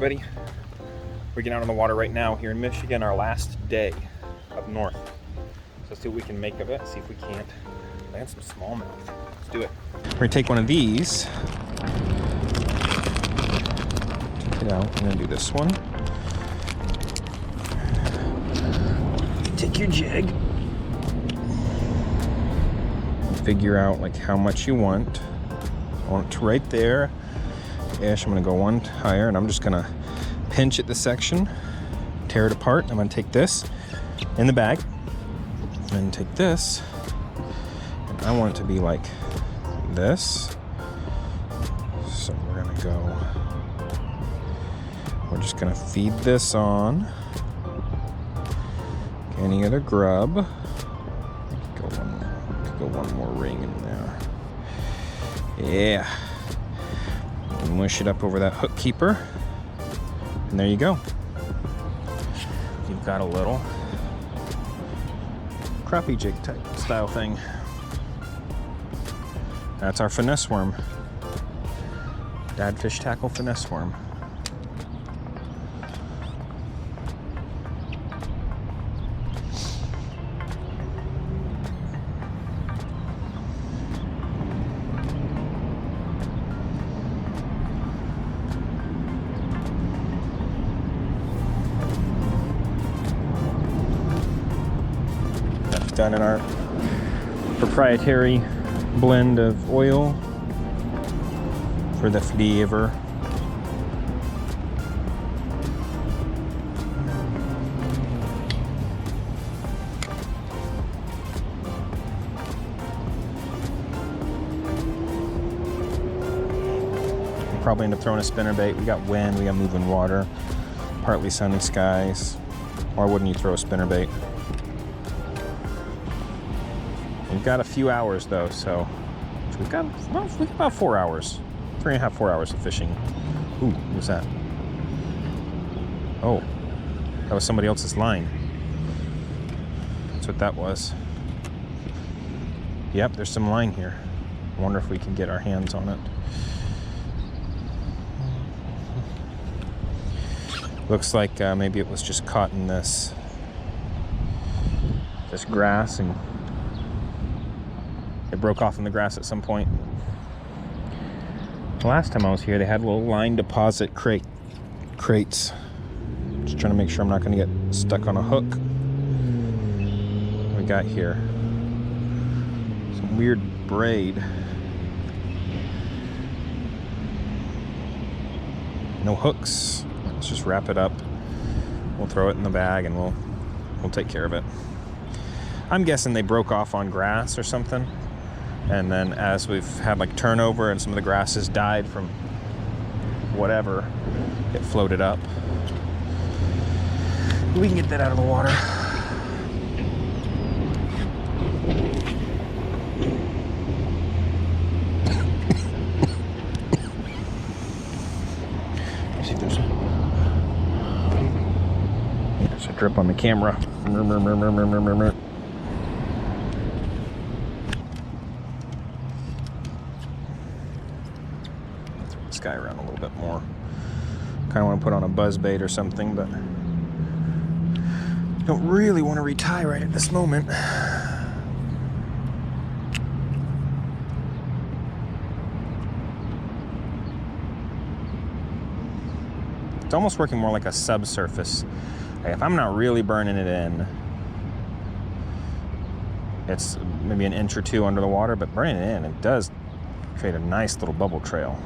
everybody. We're getting out on the water right now here in Michigan, our last day up north. So let's see what we can make of it, see if we can't land some smallmouth. Let's do it. We're gonna take one of these. Check it out. I'm gonna do this one. Take your jig. Figure out like how much you want. I want it to right there. Ish. I'm gonna go one higher, and I'm just gonna pinch at the section, tear it apart. I'm gonna take this in the bag, and take this, and I want it to be like this. So we're gonna go. We're just gonna feed this on. Any other grub? Go one more ring in there. Yeah. And mush it up over that hook keeper. And there you go. You've got a little crappie jig type style thing. That's our finesse worm. Dad fish tackle finesse worm. Done in our proprietary blend of oil for the flavor. We'll probably end up throwing a spinnerbait. We got wind, we got moving water, partly sunny skies. Why wouldn't you throw a spinnerbait? We've got a few hours though, so we've got about 4 hours, 3.5, 4 hours of fishing. Ooh, what was that? Oh, that was somebody else's line. That's what that was. Yep, there's some line here. I wonder if we can get our hands on it. Looks like maybe it was just caught in this grass, and it broke off in the grass at some point. The last time I was here, they had little line deposit crates. Just trying to make sure I'm not going to get stuck on a hook. What we got here? Some weird braid. No hooks. Let's just wrap it up. We'll throw it in the bag, and we'll take care of it. I'm guessing they broke off on grass or something. And then as we've had like turnover and some of the grass has died from whatever, it floated up. We can get that out of the water. Let's see if there's a drip on the camera. Guy around a little bit more. Kind of want to put on a buzz bait or something, but don't really want to retie right at this moment. It's almost working more like a subsurface. Like if I'm not really burning it in, it's maybe an inch or two under the water, but burning it in, it does create a nice little bubble trail.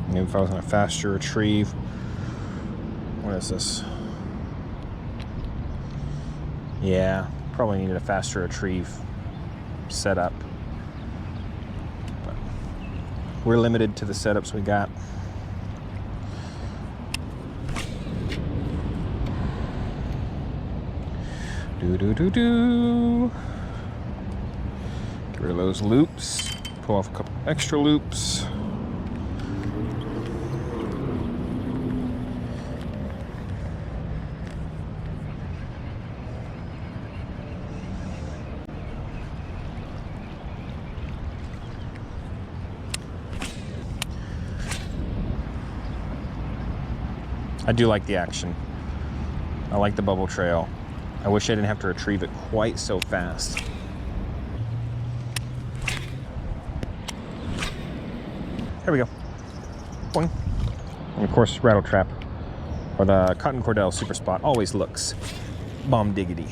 Maybe if I was on a faster retrieve. What is this? Yeah, probably needed a faster retrieve setup. But we're limited to the setups we got. Do. Get rid of those loops. Pull off a couple extra loops. I do like the action. I like the bubble trail. I wish I didn't have to retrieve it quite so fast. There we go. Boing. And of course, rattle trap, or the cotton cordell super spot, always looks bomb diggity.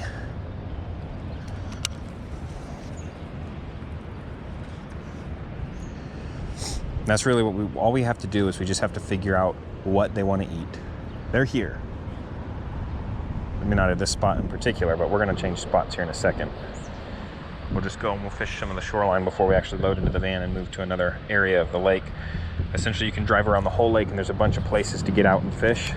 That's really what all we have to do is we just have to figure out what they want to eat. They're here. I mean, not at this spot in particular, but we're going to change spots here in a second. We'll just go and we'll fish some of the shoreline before we actually load into the van and move to another area of the lake. Essentially, you can drive around the whole lake and there's a bunch of places to get out and fish.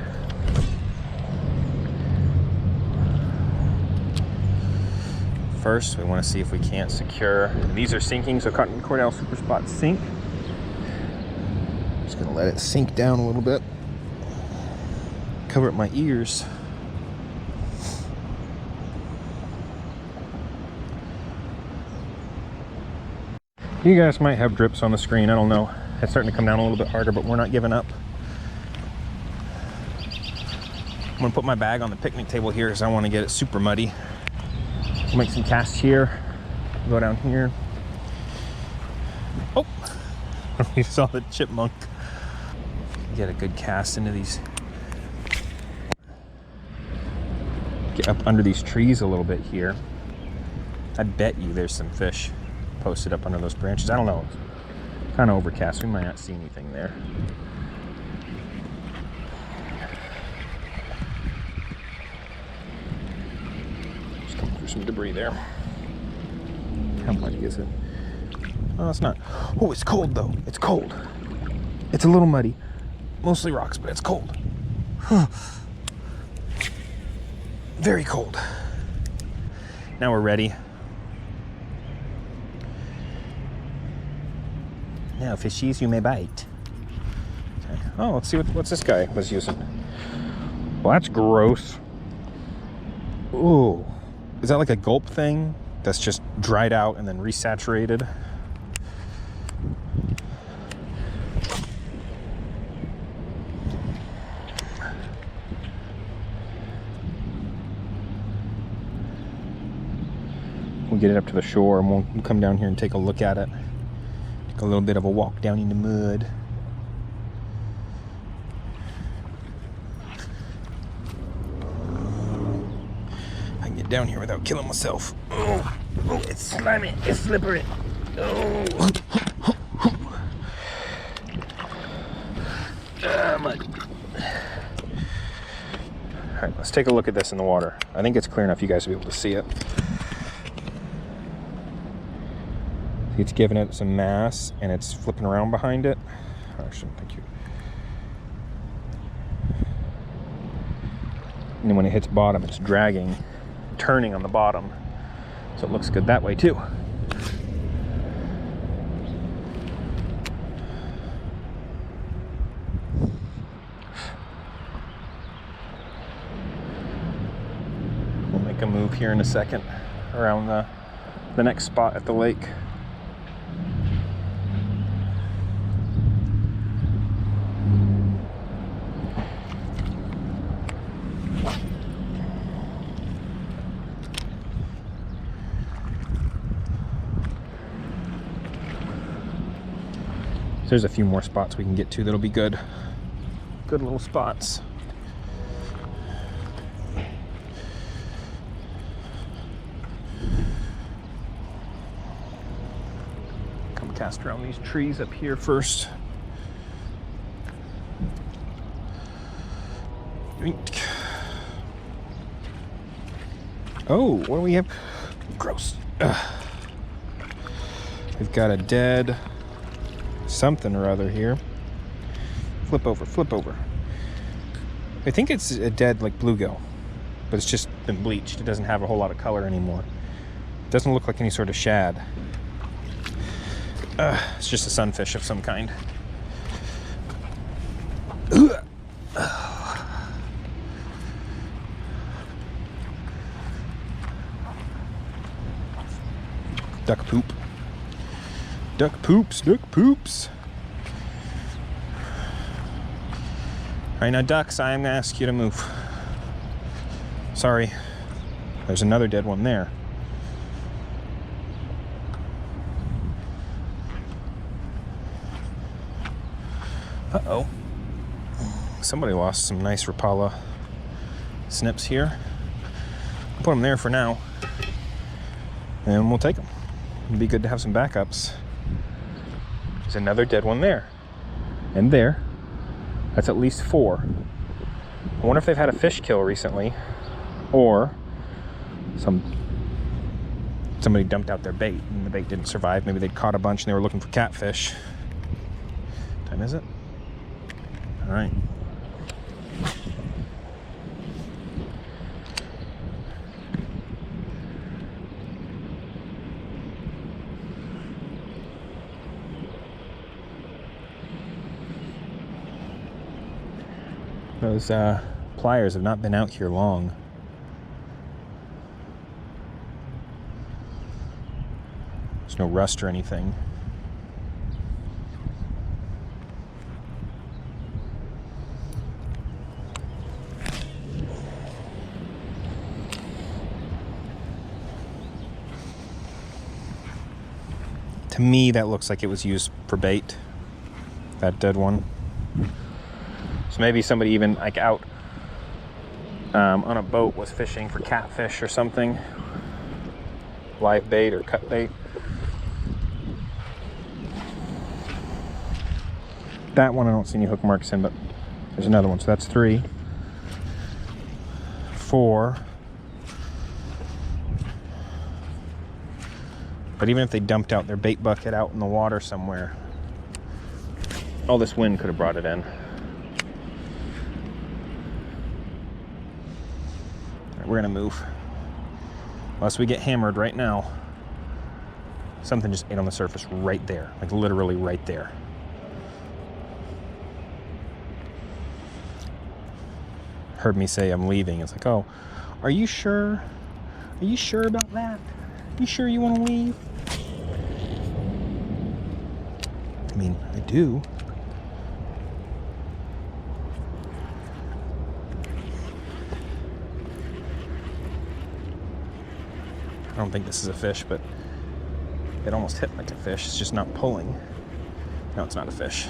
First, we want to see if we can't secure. These are sinking, so cotton cordell super spots sink. Just going to let it sink down a little bit. Cover up my ears. You guys might have drips on the screen, I don't know. It's starting to come down a little bit harder, but we're not giving up. I'm gonna put my bag on the picnic table here because I want to get it super muddy. We'll make some casts here. Go down here. Oh, you saw the chipmunk. Get a good cast into these. Get up under these trees a little bit here. I bet you there's some fish posted up under those branches. I don't know. It's kind of overcast. We might not see anything there. Just coming through some debris there. How muddy is it? Oh, it's not. Oh, it's cold though. It's cold. It's a little muddy. Mostly rocks, but it's cold. Huh. Very cold. Now we're ready. Now, fishies, you may bite. Okay. Oh, let's see what's this guy was using. Well, that's gross. Ooh. Is that like a gulp thing that's just dried out and then resaturated? We'll get it up to the shore and we'll come down here and take a look at it. Take a little bit of a walk down in the mud. I can get down here without killing myself. Oh, oh, it's slimy, it's slippery. Oh. Mud. All right, let's take a look at this in the water. I think it's clear enough you guys will be able to see it. It's giving it some mass and it's flipping around behind it. Actually, thank you. And then when it hits bottom, it's dragging, turning on the bottom. So it looks good that way too. We'll make a move here in a second around the next spot at the lake. There's a few more spots we can get to that'll be good. Good little spots. Come cast around these trees up here first. Oh, what do we have? Gross. Ugh. We've got a dead something or other here. Flip over, flip over. I think it's a dead like bluegill, but it's just been bleached. It doesn't have a whole lot of color anymore. It doesn't look like any sort of shad. It's just a sunfish of some kind. Duck poop. Duck poops, duck poops. All right, now ducks, I'm gonna ask you to move. Sorry, there's another dead one there. Uh-oh. Somebody lost some nice Rapala snips here. I'll put them there for now, and we'll take them. It'd be good to have some backups. There's another dead one there, and there. That's at least 4. I wonder if they've had a fish kill recently, or somebody dumped out their bait and the bait didn't survive. Maybe they'd caught a bunch and they were looking for catfish. What time is it? All right. Those pliers have not been out here long. There's no rust or anything. To me, that looks like it was used for bait, that dead one. So maybe somebody even like out on a boat was fishing for catfish or something. Live bait or cut bait. That one I don't see any hook marks in, but there's another one. So that's 3, 4. But even if they dumped out their bait bucket out in the water somewhere, all this wind could have brought it in. We're gonna move. Unless we get hammered right now. Something just ate on the surface right there. Like literally right there. Heard me say I'm leaving. It's like, oh, are you sure? Are you sure about that? You sure you want to leave? I mean, I do. I don't think this is a fish, but it almost hit like a fish. It's just not pulling. No, it's not a fish.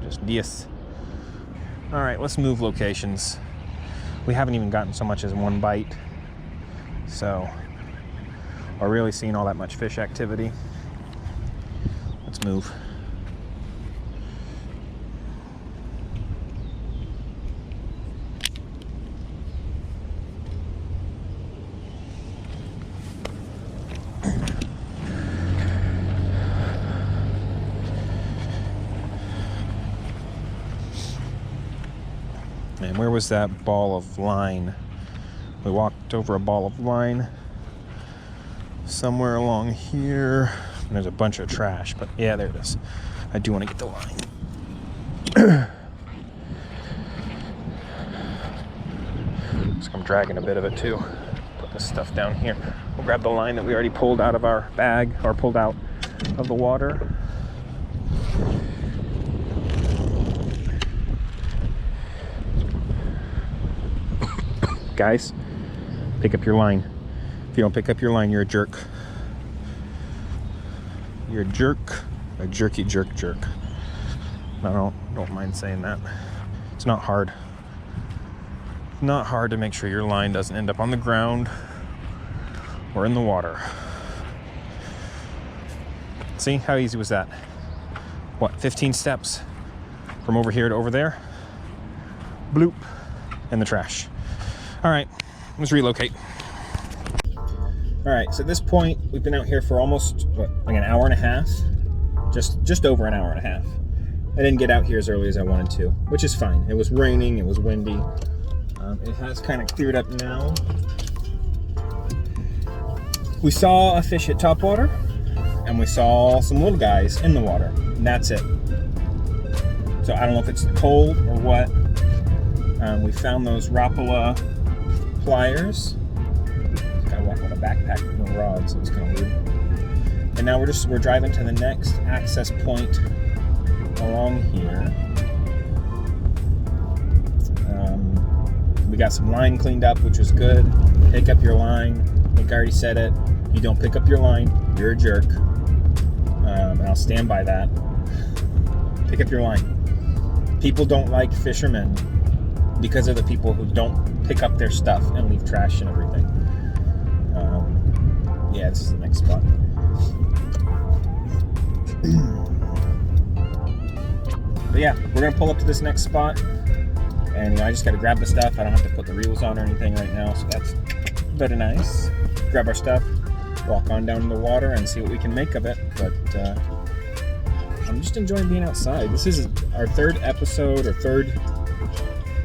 Just yes. All right, let's move locations. We haven't even gotten so much as one bite, so we're really seeing all that much fish activity. Let's move. And where was that ball of line? We walked over a ball of line somewhere along here. And there's a bunch of trash, but yeah, there it is. I do want to get the line. So I'm dragging a bit of it too. Put this stuff down here. We'll grab the line that we already pulled out of our bag, or pulled out of the water. Guys, pick up your line. If you don't pick up your line, you're a jerk. You're a jerk. A jerky jerk. I don't mind saying that. It's not hard. Not hard to make sure your line doesn't end up on the ground or in the water. See, how easy was that? What, 15 steps from over here to over there? Bloop, in the trash. All right, let's relocate. All right, so at this point, we've been out here for almost, what, like an hour and a half? Just over an hour and a half. I didn't get out here as early as I wanted to, which is fine. It was raining, it was windy. It has kind of cleared up now. We saw a fish hit topwater, and we saw some little guys in the water, and that's it. So I don't know if it's cold or what. We found those Rapala pliers. This guy walked with a backpack with no rods, so it's kind of weird. And now we're driving to the next access point along here. We got some line cleaned up, which was good. Pick up your line. I think I already said it. You don't pick up your line, you're a jerk. And I'll stand by that. Pick up your line. People don't like fishermen because of the people who don't pick up their stuff and leave trash and everything. Yeah, this is the next spot. But yeah, we're gonna pull up to this next spot, and I just gotta grab the stuff. I don't have to put the reels on or anything right now, so that's very nice. Grab our stuff, walk on down to the water, and see what we can make of it. But I'm just enjoying being outside. This is our third episode or third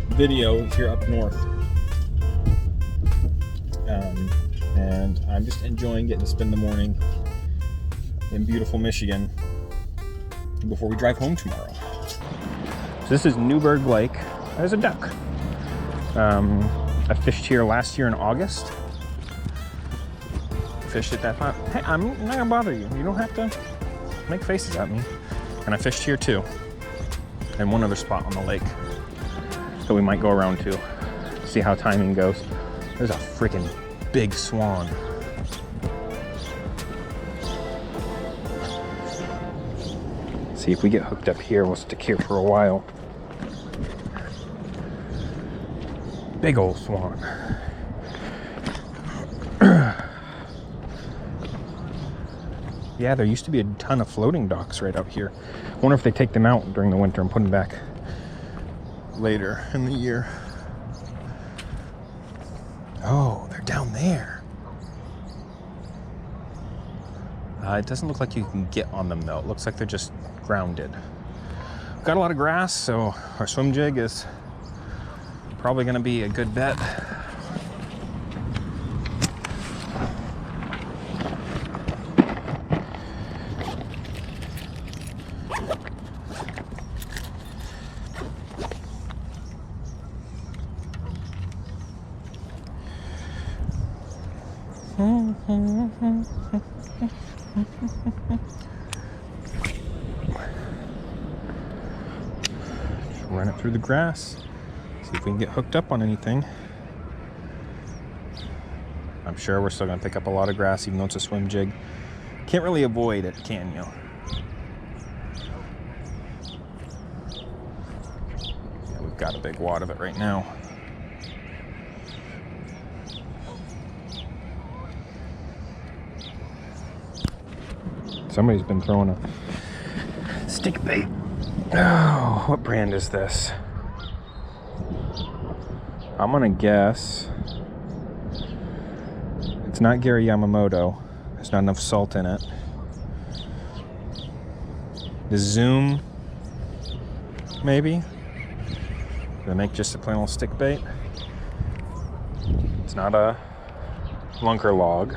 video here up north, and I'm just enjoying getting to spend the morning in beautiful Michigan before we drive home tomorrow. So this is Newburgh Lake. There's a duck. I fished here last year in August. Fished at that spot. Hey, I'm not gonna bother you. You don't have to make faces at me. And I fished here too. And one other spot on the lake that we might go around to. See how timing goes. There's a freaking big swan. See if we get hooked up here, we'll stick here for a while. Big old swan. Yeah, there used to be a ton of floating docks right out here. I wonder if they take them out during the winter and put them back later in the year. Oh, they're down there. It doesn't look like you can get on them though. It looks like they're just grounded. Got a lot of grass, so our swim jig is probably gonna be a good bet. Run it through the grass, see if we can get hooked up on anything. I'm sure we're still gonna pick up a lot of grass even though it's a swim jig. Can't really avoid it, can you? Yeah, we've got a big wad of it right now. Somebody's been throwing a stick bait. Oh, what brand is this? I'm gonna guess it's not Gary Yamamoto. There's not enough salt in it. The Zoom, maybe? They make just a plain old stick bait. It's not a lunker log.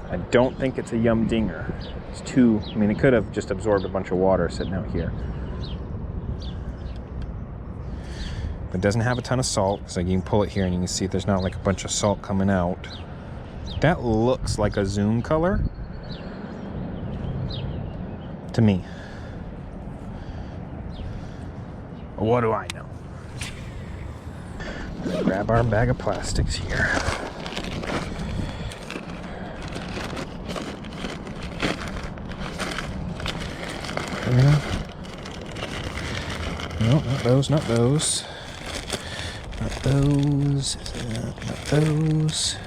I don't think it's a Yum Dinger. It's too, I mean, it could have just absorbed a bunch of water sitting out here. It doesn't have a ton of salt, so you can pull it here and you can see there's not like a bunch of salt coming out. That looks like a Zoom color to me. What do I know? Let's grab our bag of plastics here. No, not those, not those. Not those, not those.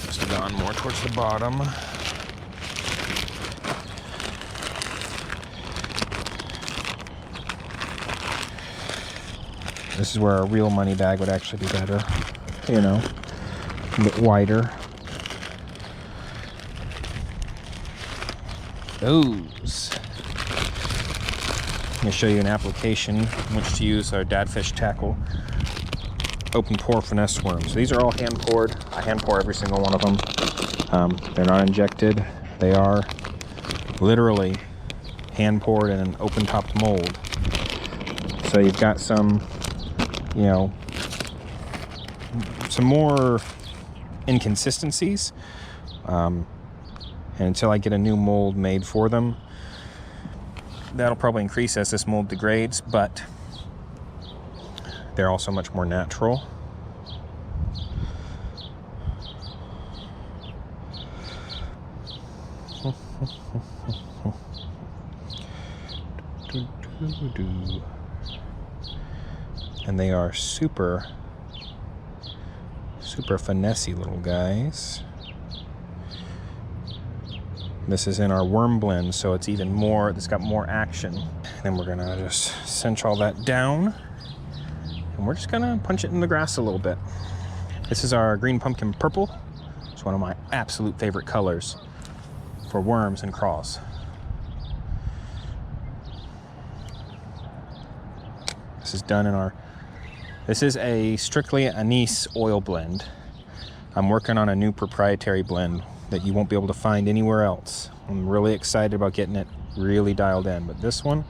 Must have gone more towards the bottom. This is where a real money bag would actually be better. You know, a bit wider. Those. I'm going to show you an application in which to use our Dadfish tackle open pore finesse worms. These are all hand poured. I hand pour every single one of them. They're not injected. They are literally hand poured in an open topped mold. So you've got some, you know, some more inconsistencies. And until I get a new mold made for them, that'll probably increase as this mold degrades, but they're also much more natural. And they are super finessey little guys. This is in our worm blend, so it's even more, it's got more action. Then we're gonna just cinch all that down, and we're just gonna punch it in the grass a little bit. This is our green pumpkin purple. It's one of my absolute favorite colors for worms and craws. This is done in our, this is a strictly anise oil blend. I'm working on a new proprietary blend that you won't be able to find anywhere else. I'm really excited about getting it really dialed in, but this one,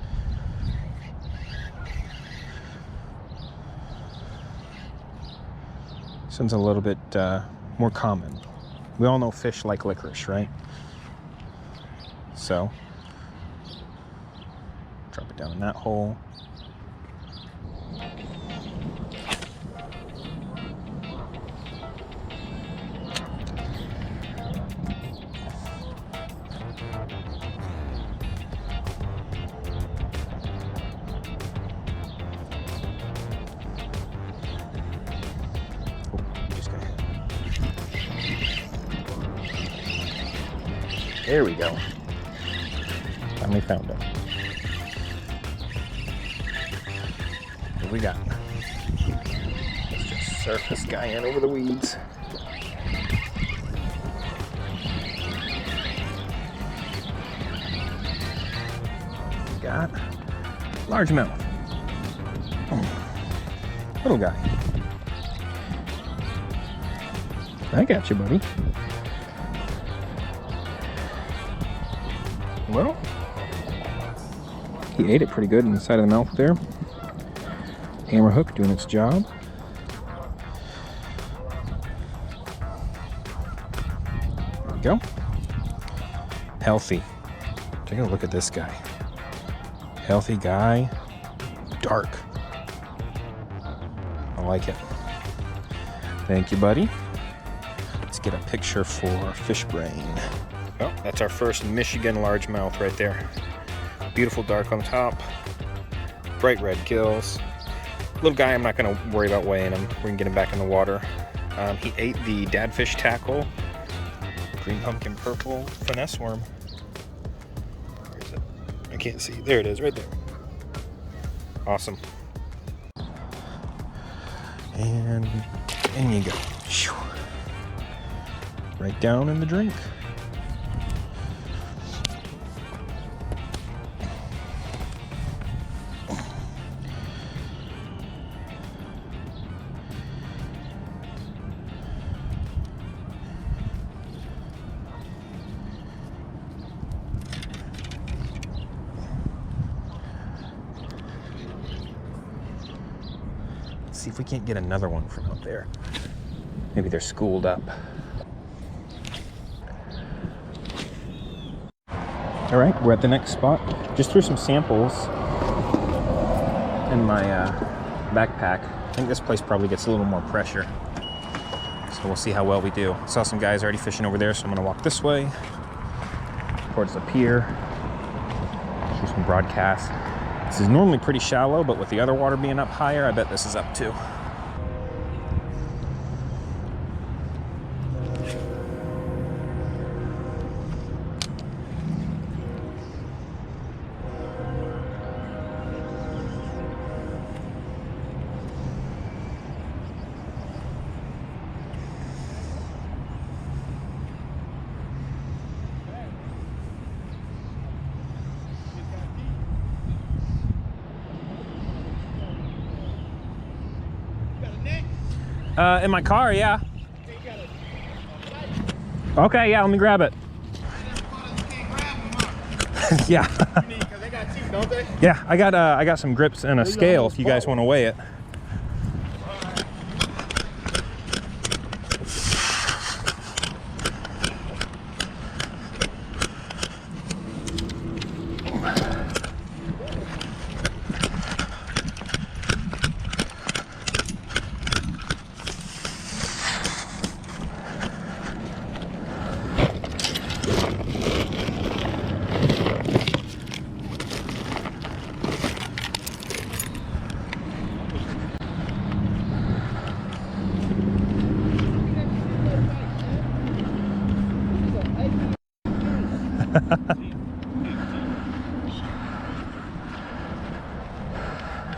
this one's a little bit more common. We all know fish like licorice, right? So, drop it down in that hole. There we go. Finally found it. What we got? Let's just surf this guy in over the weeds. We got largemouth. Little guy. I got you, buddy. Well, he ate it pretty good in the side of the mouth there. Hammer hook doing its job. There we go. Healthy. Take a look at this guy. Healthy guy. Dark. I like it. Thank you, buddy. Let's get a picture for Fish Brain. Oh, that's our first Michigan largemouth right there. Beautiful dark on top, bright red gills. Little guy, I'm not gonna worry about weighing him. We can get him back in the water. He ate the dadfish tackle, green pumpkin purple finesse worm. Where is it? I can't see. There it is, right there. Awesome. And in you go. Right down in the drink. See if we can't get another one from out there. Maybe they're schooled up. All right, we're at the next spot. Just threw some samples in my backpack. I think this place probably gets a little more pressure. So we'll see how well we do. Saw some guys already fishing over there, so I'm gonna walk this way towards the pier. Do some broadcasts. This is normally pretty shallow, but with the other water being up higher, I bet this is up too. In my car, yeah. Okay, yeah, let me grab it. Yeah. They got two, don't they? Yeah, I got some grips and a scale if you guys want to weigh it.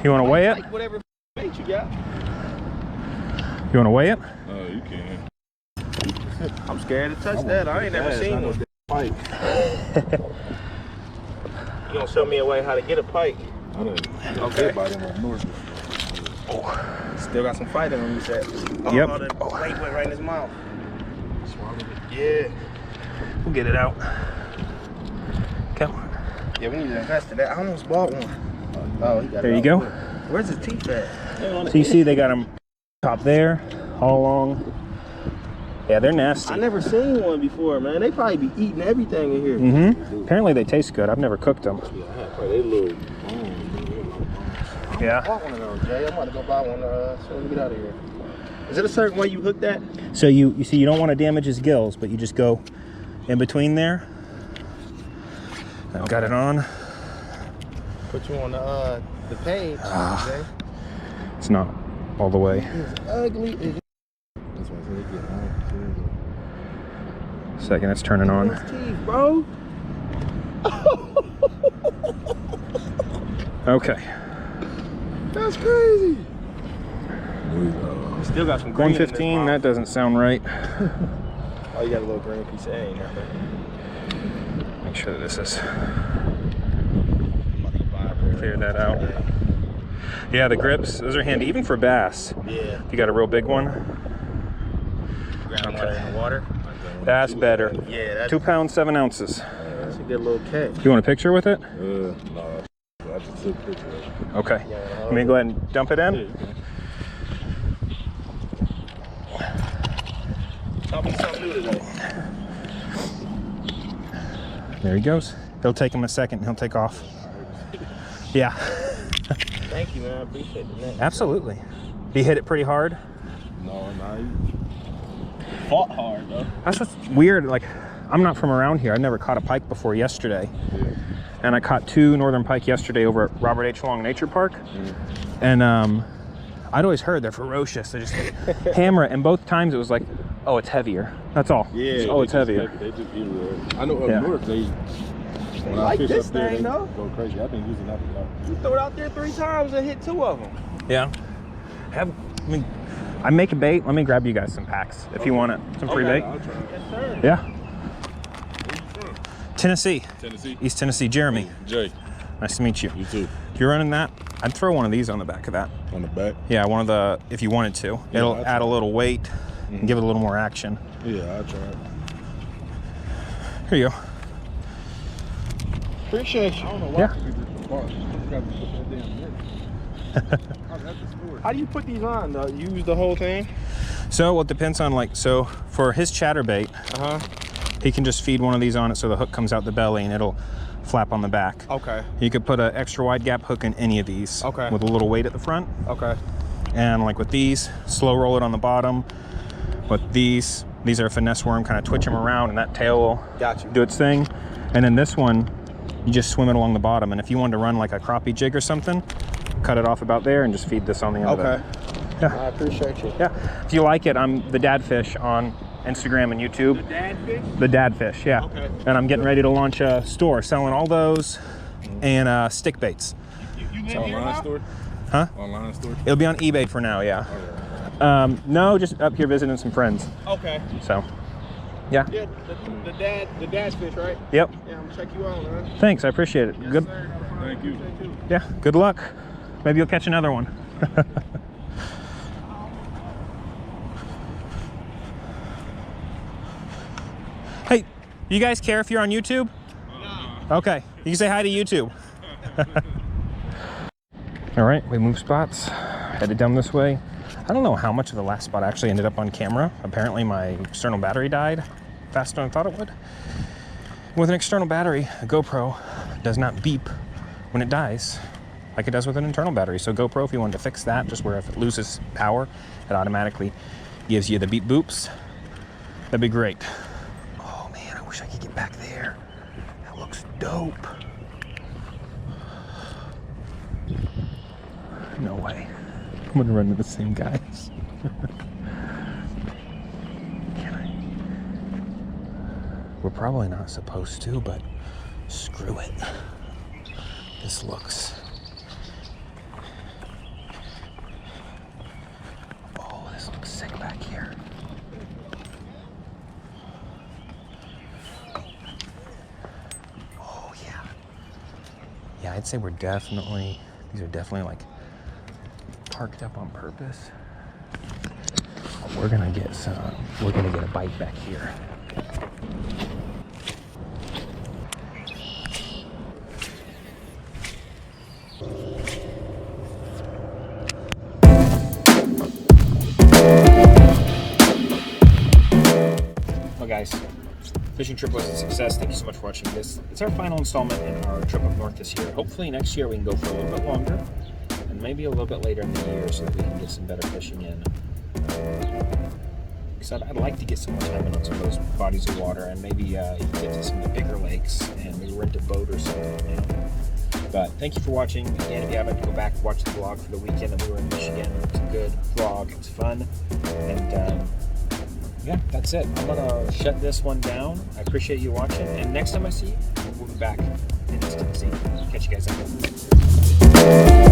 You want to weigh it? Like whatever weight you got. You want to weigh it? Oh, you can. I'm scared to touch that. I ain't never seen one. Pike. You gonna show me a way how to get a pike? I don't Okay. by them up north. Still got some fight in him, you said. Oh, Yep. the weight went right in his mouth. Swallowed it. Yeah. We'll get it out. Come on. Yeah, we need to invest in that. I almost bought one. Oh, he got There it you out go. quick. Where's his teeth at? So you see they got them top there, all along. Yeah, they're nasty. I never seen one before, man. They probably be eating everything in here. Mm-hmm. Apparently they taste good. I've never cooked them. Yeah, I had they little. I Yeah. bought one of those, Jay. I'm about to go buy one as soon as we get out of here. Is it a certain way you hook that? So you see you don't want to damage his gills, but you just go in between there. I've got it on. Put you on the page, Jay. It's not all the way. It's ugly. That's why I said they get high. Second, it's turning on. His teeth, bro. Okay. That's crazy. Still got some green in this 115. mouth. That doesn't sound right. Oh, you got a little green piece of ain't nothing. Make sure that this is I'm about to vibrate. clear that out. Yeah, the grips, those are handy, even for bass. Yeah. If you got a real big one, Grab Okay. one in the water. that's better. Yeah, that's 2 pounds, 7 ounces. a good little catch. You want a picture with it? No, I just took a picture of it. Okay. Let me go ahead and dump it in. Tell me something new today. There he goes. It'll take him a second. He'll take off. Yeah, Thank you, man. I appreciate it. absolutely. He hit it pretty hard. No, no. Fought hard, though. That's what's weird. Like, I'm not from around here. I never caught a pike before yesterday. Yeah. And I caught 2 northern pike yesterday over at Robert H. Long Nature Park. And I'd always heard they're ferocious. They just hammer it. And both times it was like, oh, it's heavier. That's all. Yeah. Oh, it's heavier. They just eat it. I know up Yeah. north they. When I like fish this up there, thing, they though. go crazy. I've been using that for y'all. You threw it out there 3 times and hit 2 of them. Yeah. I make a bait. Let me grab you guys some packs if you want it. Some free bait. I'll try it. Yes, sir. Yeah. Where you from? Tennessee. Tennessee. East Tennessee. Jeremy. Jay, Nice to meet you. you too. If you're running that, I'd throw one of these on the back of that. On the back. Yeah, one of the, if you wanted to. Yeah, It'll I'll add a try. little weight and give it a little more action. Yeah, I'll try it. Here you go. Appreciate you. I don't know why Yeah. people do the bar. I forgot to put that damn net. I was at the store. How do you put these on, though? You use the whole thing? So, well, it depends on so for his chatterbait, Uh-huh. he can just feed one of these on it so the hook comes out the belly and it'll flap on the back. Okay. You could put an extra wide gap hook in any of these. Okay. With a little weight at the front. Okay. And like with these, slow roll it on the bottom. With these are a finesse worm, kind of twitch them around and that tail will Got you. do its thing. And then this one, you just swim it along the bottom. And if you wanted to run like a crappie jig or something, cut it off about there and just feed this on the end of Okay. it. Yeah. I appreciate you. Yeah. If you like it, I'm the Dad Fish on Instagram and YouTube. Dad fish? The Dad Fish, yeah. Okay. And I'm getting ready to launch a store selling all those and stick baits. You live here Online now? store? Huh? Online store? It'll be on eBay for now, yeah. No, just up here visiting some friends. Okay. So, yeah. Yeah, the dad's fish, right? Yep. Yeah, I'm gonna check you out, man. Thanks, I appreciate it. Yes, Good. sir. Thank you. Yeah. Good luck. Maybe you'll catch another one. Hey, you guys care if you're on YouTube? No. Okay, you can say hi to YouTube. All right, we moved spots, headed down this way. I don't know how much of the last spot actually ended up on camera. Apparently my external battery died faster than I thought it would. With an external battery, a GoPro does not beep when it dies like it does with an internal battery. So GoPro, if you wanted to fix that, just where if it loses power, it automatically gives you the beep boops, that'd be great. Oh man, I wish I could get back there. That looks dope. No way. I'm gonna run into the same guys. Can I? We're probably not supposed to, but Screw it. This looks... Oh, this looks sick back here. Oh, yeah. Yeah, I'd say we're definitely... These are definitely like parked up on purpose. We're gonna get a bite back here. Well guys, fishing trip was a success. Thank you so much for watching this. It's our final installment in our trip up north this year. Hopefully next year we can go for a little bit longer and maybe a little bit later in the year so that we can get some better fishing in. Because I'd like to get some more time in on some of those bodies of water and maybe get to some of the bigger lakes and maybe rent a boat or something, you know. But thank you for watching. Again, if you haven't, go back and watch the vlog for the weekend that we were in Michigan. It's a good vlog. It's fun. And yeah, that's it. I'm going to shut this one down. I appreciate you watching. And next time I see you, we'll be back in East Tennessee. Catch you guys up.